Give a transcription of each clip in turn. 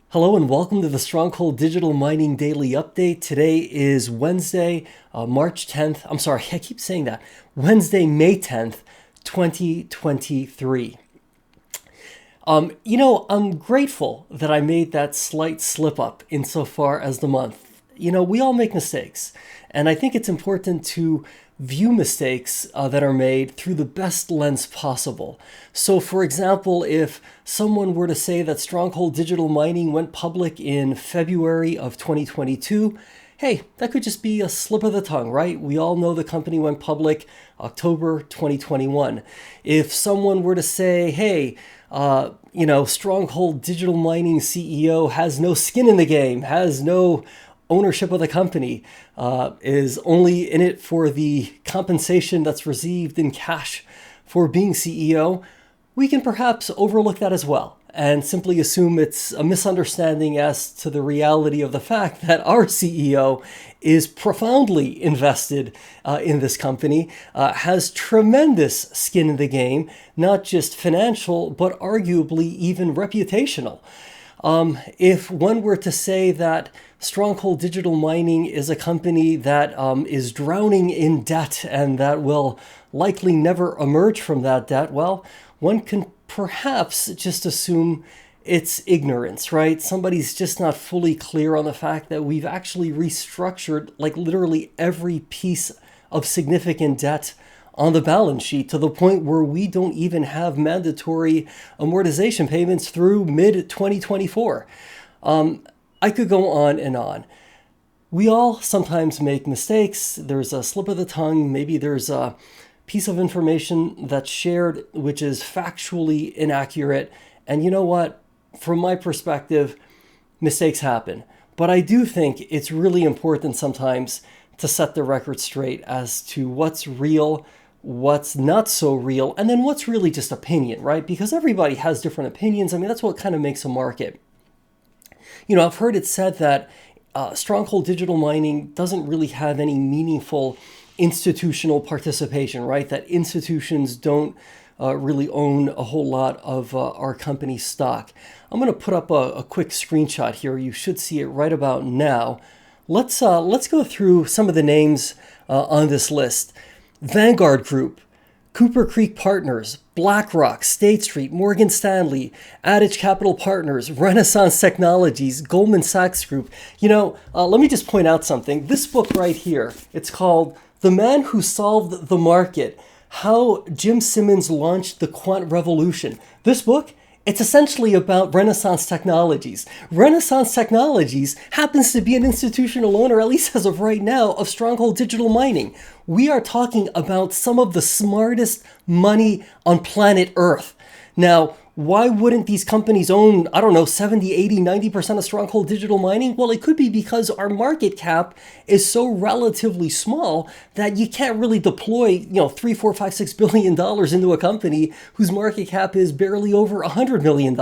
Hello and welcome to the Stronghold Digital Mining Daily Update. Today is Wednesday, March 10th. I'm sorry, I keep saying that. Wednesday, May 10th, 2023. I'm grateful that I made that slight slip up insofar as the month. We all make mistakes, and I think it's important to view mistakes that are made through the best lens possible. So, for example, if someone were to say that Stronghold Digital Mining went public in February of 2022, hey, that could just be a slip of the tongue, right? We all know the company went public October 2021. If someone were to say, hey, Stronghold Digital Mining CEO has no skin in the game, has no ownership of the company, is only in it for the compensation that's received in cash for being CEO, we can perhaps overlook that as well and simply assume it's a misunderstanding as to the reality of the fact that our CEO is profoundly invested in this company, has tremendous skin in the game, not just financial, but arguably even reputational. If one were to say that Stronghold Digital Mining is a company that is drowning in debt and that will likely never emerge from that debt, well, one can perhaps just assume it's ignorance, right? Somebody's just not fully clear on the fact that we've actually restructured like literally every piece of significant debt on the balance sheet to the point where we don't even have mandatory amortization payments through mid-2024. I could go on and on. We all sometimes make mistakes. There's a slip of the tongue. Maybe there's a piece of information that's shared which is factually inaccurate. And you know what? From my perspective, mistakes happen. But I do think it's really important sometimes to set the record straight as to what's real, what's not so real, and then what's really just opinion, right? Because everybody has different opinions. I mean, that's what kind of makes a market. I've heard it said that Stronghold Digital Mining doesn't really have any meaningful institutional participation, right? That institutions don't really own a whole lot of our company's stock. I'm going to put up a quick screenshot here. You should see it right about now. Let's go through some of the names on this list. Vanguard Group, Cooper Creek Partners, BlackRock, State Street, Morgan Stanley, Adage Capital Partners, Renaissance Technologies, Goldman Sachs Group. Let me just point out something. This book right here, it's called The Man Who Solved the Market, How Jim Simmons Launched the Quant Revolution. This book, it's essentially about Renaissance Technologies. Renaissance Technologies happens to be an institutional owner, at least as of right now, of Stronghold Digital Mining. We are talking about some of the smartest money on planet Earth. Now, why wouldn't these companies own, 70, 80, 90% of Stronghold Digital Mining? Well, it could be because our market cap is so relatively small that you can't really deploy, $3, $4, $5, $6 billion into a company whose market cap is barely over $100 million.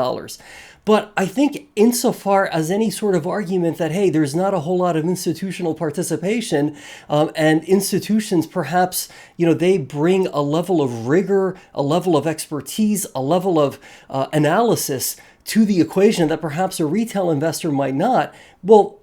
But I think insofar as any sort of argument that, hey, there's not a whole lot of institutional participation, and institutions perhaps, they bring a level of rigor, a level of expertise, a level of analysis to the equation that perhaps a retail investor might not. Well,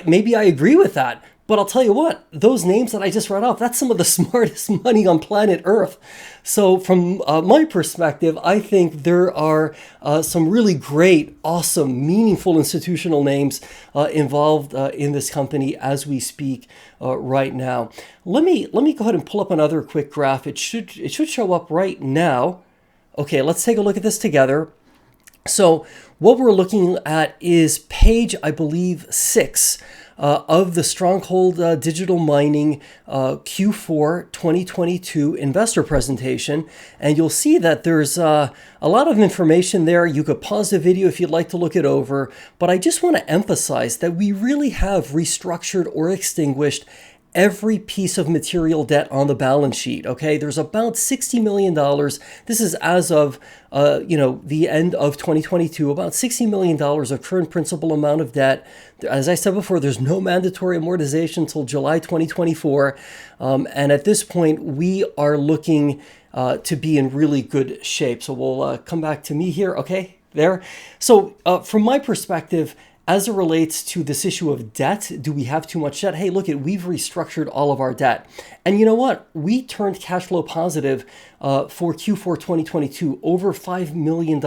maybe I agree with that. But I'll tell you what, those names that I just read off, that's some of the smartest money on planet Earth. So from my perspective, I think there are some really great, awesome, meaningful institutional names involved in this company as we speak right now. Let me go ahead and pull up another quick graph. It should show up right now. Okay, let's take a look at this together. So what we're looking at is page, I believe, 6 of the Stronghold Digital Mining Q4 2022 investor presentation. And you'll see that there's a lot of information there. You could pause the video if you'd like to look it over. But I just want to emphasize that we really have restructured or extinguished every piece of material debt on the balance sheet. Okay, there's about $60 million. This is as of the end of 2022, about $60 million of current principal amount of debt. As I said before, there's no mandatory amortization until July 2024. And at this point, we are looking to be in really good shape. So we'll come back to me here. Okay, there. So from my perspective, as it relates to this issue of debt, do we have too much debt? Hey, look, we've restructured all of our debt. And you know what? We turned cash flow positive for Q4 2022, over $5 million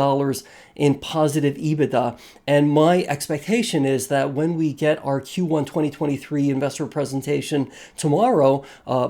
in positive EBITDA. And my expectation is that when we get our Q1 2023 investor presentation tomorrow,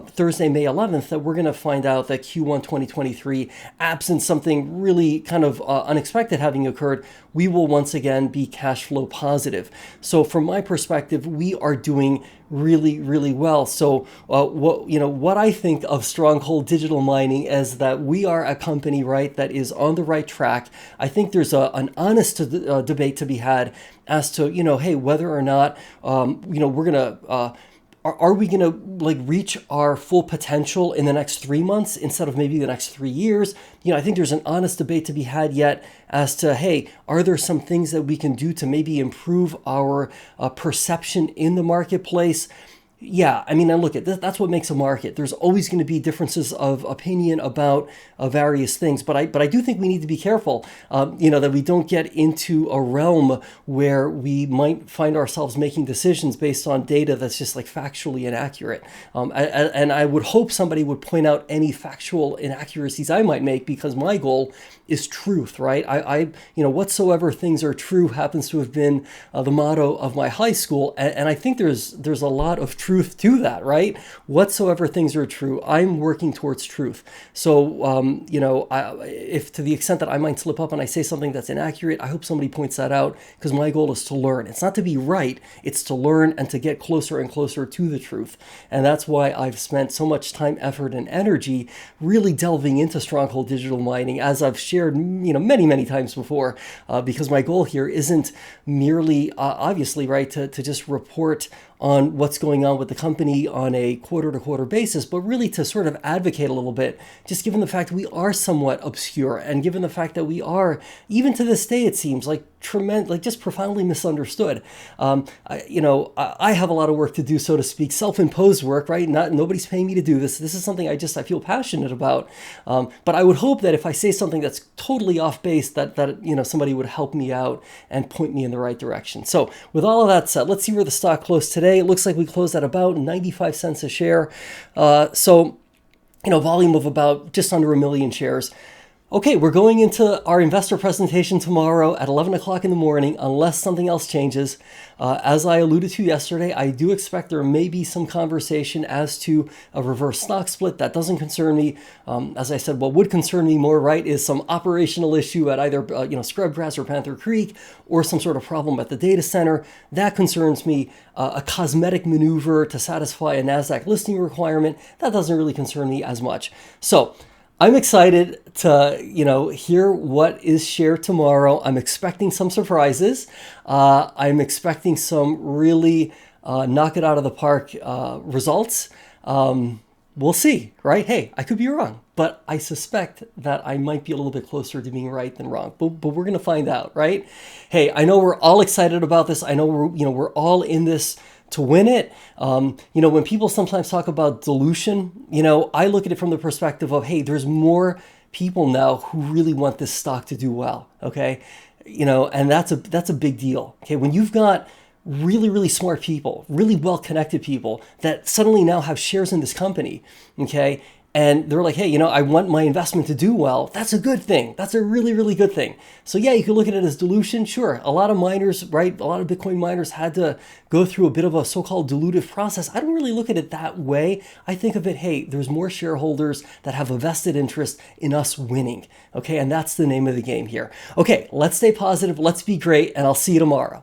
Thursday, May 11th, that we're going to find out that Q1 2023, absent something really kind of unexpected having occurred, we will once again be cash flow positive. So from my perspective, we are doing really, really well. So what I think of Stronghold Digital Mining is that we are a company, right, that is on the right track. I think there's an honest debate to be had as to, hey, whether or not, we're going to, are we going to like reach our full potential in the next 3 months instead of maybe the next 3 years? I think there's an honest debate to be had yet as to, hey, are there some things that we can do to maybe improve our perception in the marketplace? Yeah, I mean, and look at this, that's what makes a market. There's always going to be differences of opinion about various things, but I do think we need to be careful, that we don't get into a realm where we might find ourselves making decisions based on data that's just like factually inaccurate. And I would hope somebody would point out any factual inaccuracies I might make, because my goal is truth, right? I whatsoever things are true happens to have been the motto of my high school, and I think there's a lot of truth to that, right? Whatsoever things are true, I'm working towards truth. So, if to the extent that I might slip up and I say something that's inaccurate, I hope somebody points that out, because my goal is to learn. It's not to be right, it's to learn and to get closer and closer to the truth. And that's why I've spent so much time, effort, and energy really delving into Stronghold Digital Mining, as I've shared, many, many times before, because my goal here isn't merely, obviously, right, to just report on what's going on with the company on a quarter-to-quarter basis, but really to sort of advocate a little bit, just given the fact we are somewhat obscure, and given the fact that we are, even to this day, it seems like just profoundly misunderstood. I have a lot of work to do, so to speak, self-imposed work, right? Nobody's paying me to do this. This is something I feel passionate about. But I would hope that if I say something that's totally off base, that somebody would help me out and point me in the right direction. So with all of that said, let's see where the stock closed today. It looks like we closed at about 95 cents a share. Volume of about just under 1 million shares. Okay, we're going into our investor presentation tomorrow at 11 o'clock in the morning, unless something else changes. As I alluded to yesterday, I do expect there may be some conversation as to a reverse stock split. That doesn't concern me. As I said, what would concern me more, right, is some operational issue at either, Scrubgrass or Panther Creek, or some sort of problem at the data center. That concerns me. A cosmetic maneuver to satisfy a NASDAQ listing requirement, that doesn't really concern me as much. So I'm excited to, hear what is shared tomorrow. I'm expecting some surprises. I'm expecting some really knock it out of the park results. We'll see, right? Hey, I could be wrong, but I suspect that I might be a little bit closer to being right than wrong. But we're going to find out, right? Hey, I know we're all excited about this. I know we're all in this to win it. When people sometimes talk about dilution, I look at it from the perspective of, hey, there's more people now who really want this stock to do well. Okay. And that's a big deal. Okay. When you've got really, really smart people, really well-connected people that suddenly now have shares in this company. Okay. And they're like, hey, I want my investment to do well. That's a good thing. That's a really, really good thing. So yeah, you could look at it as dilution. Sure. A lot of miners, right? A lot of Bitcoin miners had to go through a bit of a so-called dilutive process. I don't really look at it that way. I think of it, hey, there's more shareholders that have a vested interest in us winning. Okay. And that's the name of the game here. Okay. Let's stay positive. Let's be great. And I'll see you tomorrow.